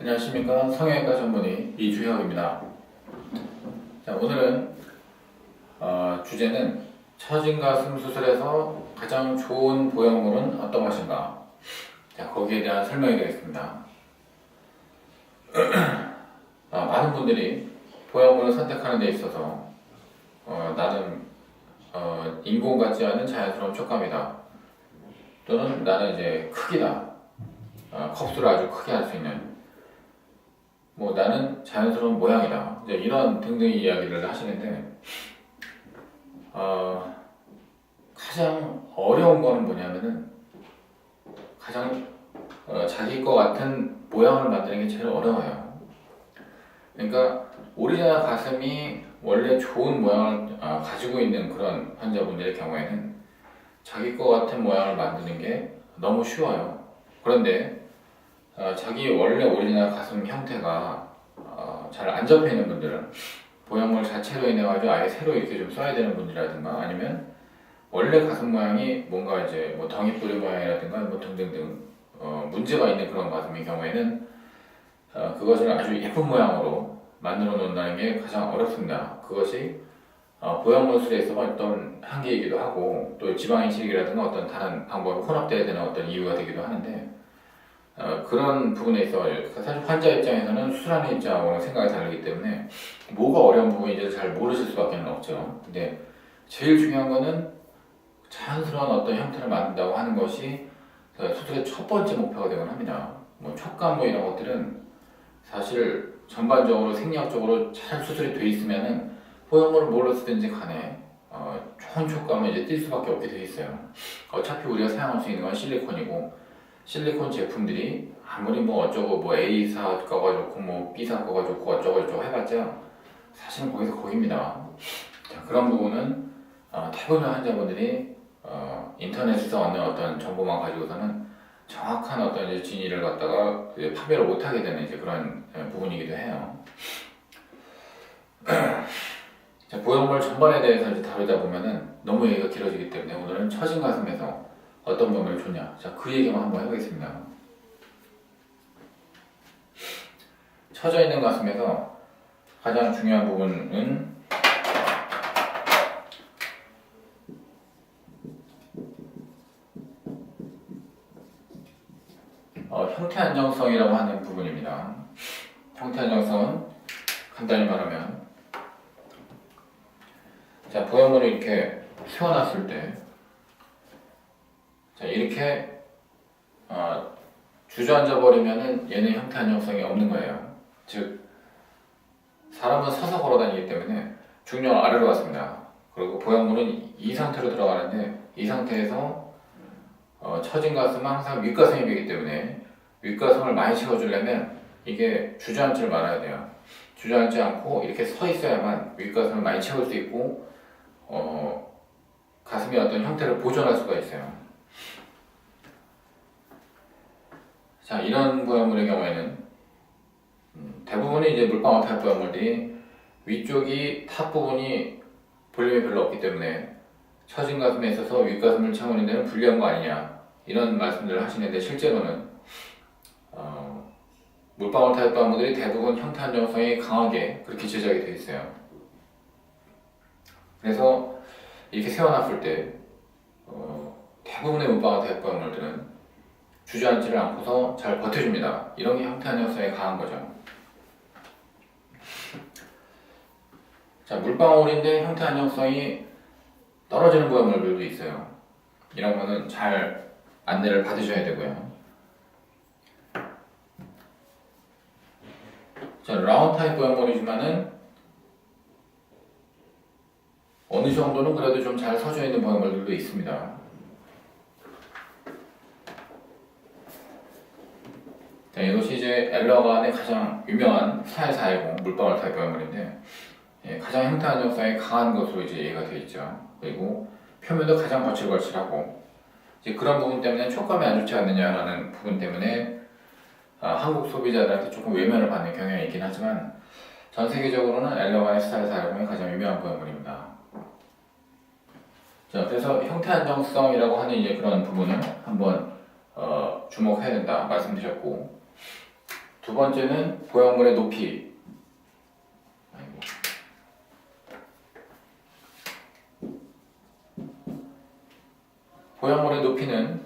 안녕하십니까. 성형외과 전문의 이주혁입니다. 자, 오늘은 주제는 처진 가슴 수술에서 가장 좋은 보형물은 어떤 것인가, 자, 거기에 대한 설명이 되겠습니다. 많은 분들이 보형물을 선택하는 데 있어서 나는 인공 같지 않은 자연스러운 촉감이다, 또는 나는 이제 크기다, 컵수를 아주 크게 할 수 있는, 나는 자연스러운 모양이다, 이제 이런 등등의 이야기를 하시는데, 가장 어려운 거는 뭐냐면은 가장 자기 거 같은 모양을 만드는 게 제일 어려워요. 그러니까 오리지널 가슴이 원래 좋은 모양을 가지고 있는 그런 환자분들의 경우에는 자기 거 같은 모양을 만드는 게 너무 쉬워요. 그런데 자기 원래 오리지널 가슴 형태가 잘 안 잡혀 있는 분들, 보형물 자체로 인해 가지고 아예 새로 이렇게 좀 써야 되는 분이라든가, 아니면 원래 가슴 모양이 뭔가 이제 덩이뿌리 모양이라든가 등등등 문제가 있는 그런 가슴의 경우에는 그것을 아주 예쁜 모양으로 만들어 놓는다는 게 가장 어렵습니다. 그것이 보형물술에 있어 어떤 한계이기도 하고, 또 지방이식이라든가 어떤 다른 방법이 혼합되어야 되는 어떤 이유가 되기도 하는데, 그런 부분에 있어 사실 환자 입장에서는 수술하는 입장하고는 생각이 다르기 때문에 뭐가 어려운 부분인지 잘 모르실 수밖에 없죠. 근데 제일 중요한 거는 자연스러운 어떤 형태를 만든다고 하는 것이 수술의 첫 번째 목표가 되곤 합니다. 촉감 이런 것들은 사실 전반적으로 생리학적으로 잘 수술이 돼 있으면은 보형물을 뭘로 쓰든지 간에 좋은 촉감은 이제 띌 수밖에 없게 돼 있어요. 어차피 우리가 사용할 수 있는 건 실리콘이고, 실리콘 제품들이 아무리 어쩌고 A사 거가 좋고 B사 거가 좋고 어쩌고 저쩌고 해봤자 사실은 거기서 거기입니다. 자, 그런 부분은 대부분의 환자분들이 인터넷에서 얻는 어떤 정보만 가지고서는 정확한 어떤 이제 진위를 갖다가 판별을 못하게 되는 이제 그런 부분이기도 해요. 자, 보형물 전반에 대해서 이제 다루다 보면은 너무 얘기가 길어지기 때문에 오늘은 처진 가슴에서 어떤 보형물이 좋냐, 자, 그 얘기만 한번 해보겠습니다. 처져 있는 가슴에서 가장 중요한 부분은 형태 안정성이라고 하는 부분입니다. 형태 안정성은 간단히 말하면, 자, 보형물을 이렇게 세워놨을 때, 자, 이렇게 주저앉아 버리면은 얘는 형태 안정성이 없는 거예요. 즉, 사람은 서서 걸어 다니기 때문에 중력은 아래로 갔습니다. 그리고 보형물은 이 상태로 들어가는데, 이 상태에서 처진 가슴은 항상 윗가슴이 되기 때문에 윗가슴을 많이 채워주려면 이게 주저앉지를 말아야 돼요. 주저앉지 않고 이렇게 서 있어야만 윗가슴을 많이 채울 수 있고 가슴의 어떤 형태를 보존할 수가 있어요. 자, 이런 보형물의 경우에는 대부분의 이제 물방울 타입 보형물들이 위쪽이 탑 부분이 볼륨이 별로 없기 때문에 처진 가슴에 있어서 윗가슴을 채우는 데는 불리한 거 아니냐, 이런 말씀들을 하시는데, 실제로는 물방울 타입 보형물들이 대부분 형태 안정성이 강하게 그렇게 제작이 되어 있어요. 그래서 이렇게 세워놨을 때 대부분의 물방울 타입 보형물들은 주저앉지를 않고서 잘 버텨줍니다. 이런 게 형태 안정성이 강한 거죠. 자, 물방울인데 형태 안정성이 떨어지는 보형물들도 있어요. 이런 거는 잘 안내를 받으셔야 되고요. 자, 라운드 타입 보형물이지만은 어느 정도는 그래도 좀 잘 서져 있는 보형물들도 있습니다. 자, 이것이 이제 엘러간의 가장 유명한 스타일 410 물방울 타입 보형물인데, 가장 형태 안정성이 강한 것으로 이제 얘기가 되어 있죠. 그리고 표면도 가장 거칠거칠하고, 이제 그런 부분 때문에 촉감이 안 좋지 않느냐라는 부분 때문에 한국 소비자들한테 조금 외면을 받는 경향이 있긴 하지만, 전 세계적으로는 엘러간의 스타일 410이 가장 유명한 보형물입니다. 자, 그래서 형태 안정성이라고 하는 이제 그런 부분을 한번 주목해야 된다 말씀드렸고, 두 번째는 보형물의 높이. 보형물의 높이는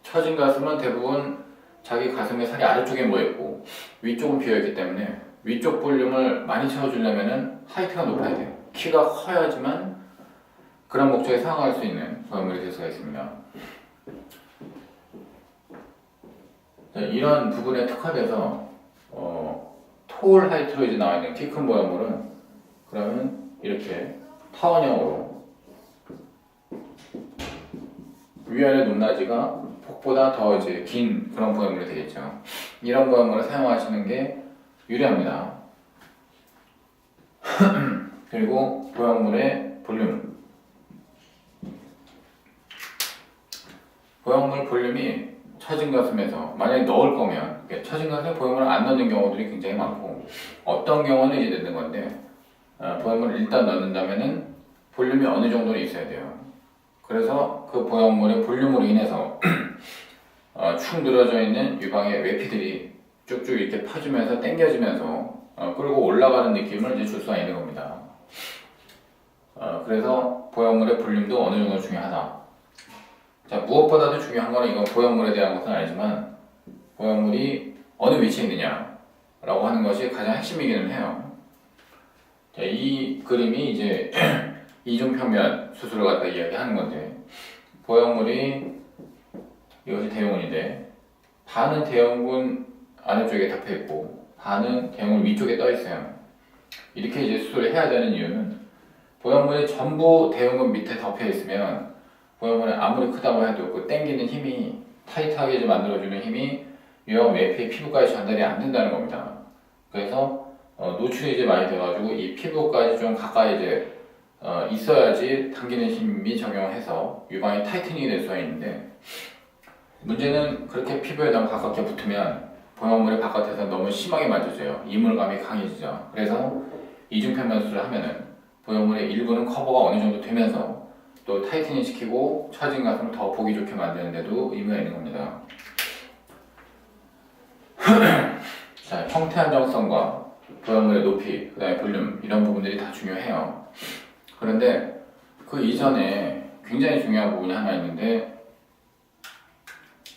처진 가슴은 대부분 자기 가슴의 살이 아래쪽에 모여있고 위쪽은 비어있기 때문에 위쪽 볼륨을 많이 채워주려면 하이트가 높아야 돼요. 키가 커야지만 그런 목적에 사용할 수 있는 보형물이 될 수가 있습니다. 자, 이런 부분에 특화돼서 톨 하이트로 이제 나와 있는 키 큰 보형물은 그러면 이렇게 타원형으로 위아래 높낮이가 폭보다 더 이제 긴 그런 보형물이 되겠죠. 이런 보형물을 사용하시는 게 유리합니다. 그리고 보형물의 볼륨. 보형물 볼륨이 처진 가슴에서 만약에 넣을 거면 처진 가슴에 보형물을 안 넣는 경우들이 굉장히 많고 어떤 경우는 이제 넣는 건데 보형물을 일단 넣는다면은 볼륨이 어느 정도는 있어야 돼요. 그래서 그 보형물의 볼륨으로 인해서 축 늘어져 있는 유방의 외피들이 쭉쭉 이렇게 퍼지면서 당겨지면서 끌고 올라가는 느낌을 이제 줄 수가 있는 겁니다. 그래서 보형물의 볼륨도 어느 정도 중요하다. 자, 무엇보다도 중요한 거는 이건 보형물에 대한 것은 아니지만 보형물이 어느 위치에 있느냐 라고 하는 것이 가장 핵심이기는 해요. 자, 이 그림이 이제 이중편면 수술을 갖다 이야기하는 건데 보형물이 이것이 대형근인데 반은 대형근 아래쪽에 덮여 있고 반은 대형근 위쪽에 떠 있어요. 이렇게 이제 수술을 해야 되는 이유는 보형물이 전부 대형근 밑에 덮여 있으면 보형물이 아무리 크다고 해도 그 당기는 힘이 타이트하게 이제 만들어주는 힘이 유방 외피의 피부까지 전달이 안 된다는 겁니다. 그래서 노출이 이제 많이 돼가지고 이 피부까지 좀 가까이 이제 있어야지 당기는 힘이 적용해서 유방이 타이트닝이 될 수가 있는데 문제는 그렇게 피부에 너무 가깝게 붙으면 보형물이 바깥에서 너무 심하게 만져져요. 이물감이 강해지죠. 그래서 이중편면 수술을 하면은 보형물의 일부는 커버가 어느 정도 되면서 또 타이트닝 시키고 처진 가슴을 더 보기 좋게 만드는 데도 의미가 있는 겁니다. 자, 형태 안정성과 보형물의 높이, 그 다음에 볼륨 이런 부분들이 다 중요해요. 그런데 그 이전에 굉장히 중요한 부분이 하나 있는데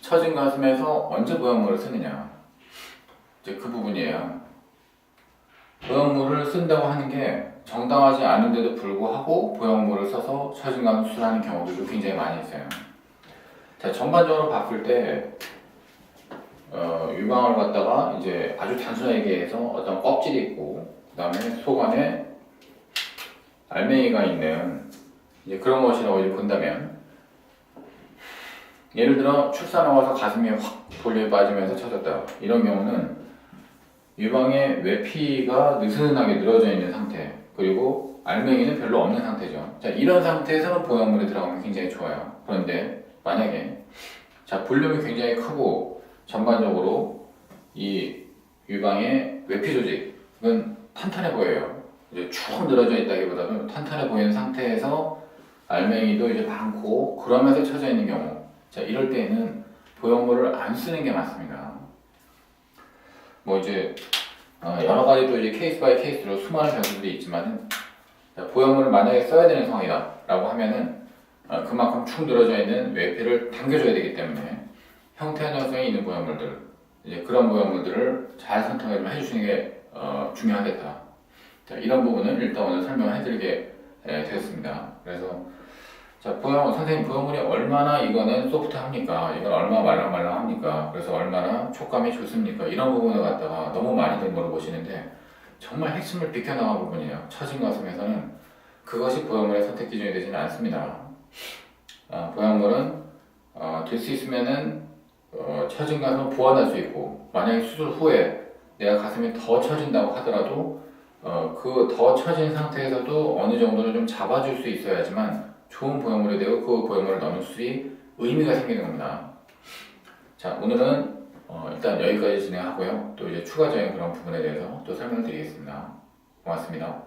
처진 가슴에서 언제 보형물을 쓰느냐 이제 그 부분이에요. 보형물을 쓴다고 하는 게 정당하지 않은데도 불구하고 보형물을 써서 처진 가슴 수술하는 경우들도 굉장히 많이 있어요. 자, 전반적으로 봤을 때 유방을 갖다가 이제 아주 단순하게 얘기해서 어떤 껍질이 있고 그 다음에 속 안에 알맹이가 있는 이제 그런 것이라고 이제 본다면 예를 들어 출산하고 와서 가슴이 확 볼륨이 빠지면서 처졌다 이런 경우는 유방의 외피가 느슨하게 늘어져 있는 상태 그리고 알맹이는 별로 없는 상태죠. 자, 이런 상태에서는 보형물이 들어가면 굉장히 좋아요. 그런데 만약에 자 볼륨이 굉장히 크고 전반적으로 이 유방의 외피 조직은 탄탄해 보여요. 이제 축 늘어져 있다기보다는 탄탄해 보이는 상태에서 알맹이도 이제 많고 그러면서 처져 있는 경우 자 이럴 때에는 보형물을 안 쓰는 게 맞습니다. 뭐 이제 여러 가지 또 이제 케이스 바이 케이스로 수많은 변수들이 있지만은 보형물을 만약에 써야 되는 상황이다 라고 하면은 그만큼 축 늘어져 있는 외피를 당겨줘야 되기 때문에 형태 안정성이 있는 보형물들 이제 그런 보형물들을 잘 선택을 좀 해주시는 게 중요하겠다. 자, 이런 부분은 일단 오늘 설명을 해드리게 되었습니다. 그래서 자, 선생님 보형물이 얼마나 이거는 소프트합니까? 이건 얼마나 말랑말랑합니까? 그래서 얼마나 촉감이 좋습니까? 이런 부분을 갖다가 너무 많이들 물어보시는데 정말 핵심을 비켜나간 부분이에요. 처진 가슴에서는 그것이 보형물의 선택 기준이 되지는 않습니다. 보형물은 될 수 있으면은 처진 가슴을 보완할 수 있고 만약에 수술 후에 내가 가슴이 더 처진다고 하더라도 그 더 처진 상태에서도 어느 정도는 좀 잡아줄 수 있어야지만 좋은 보형물이 되고 그 보형물을 넣는 수술이 의미가 생기는 겁니다. 자, 오늘은 일단 여기까지 진행하고요. 또 이제 추가적인 그런 부분에 대해서 또 설명을 드리겠습니다. 고맙습니다.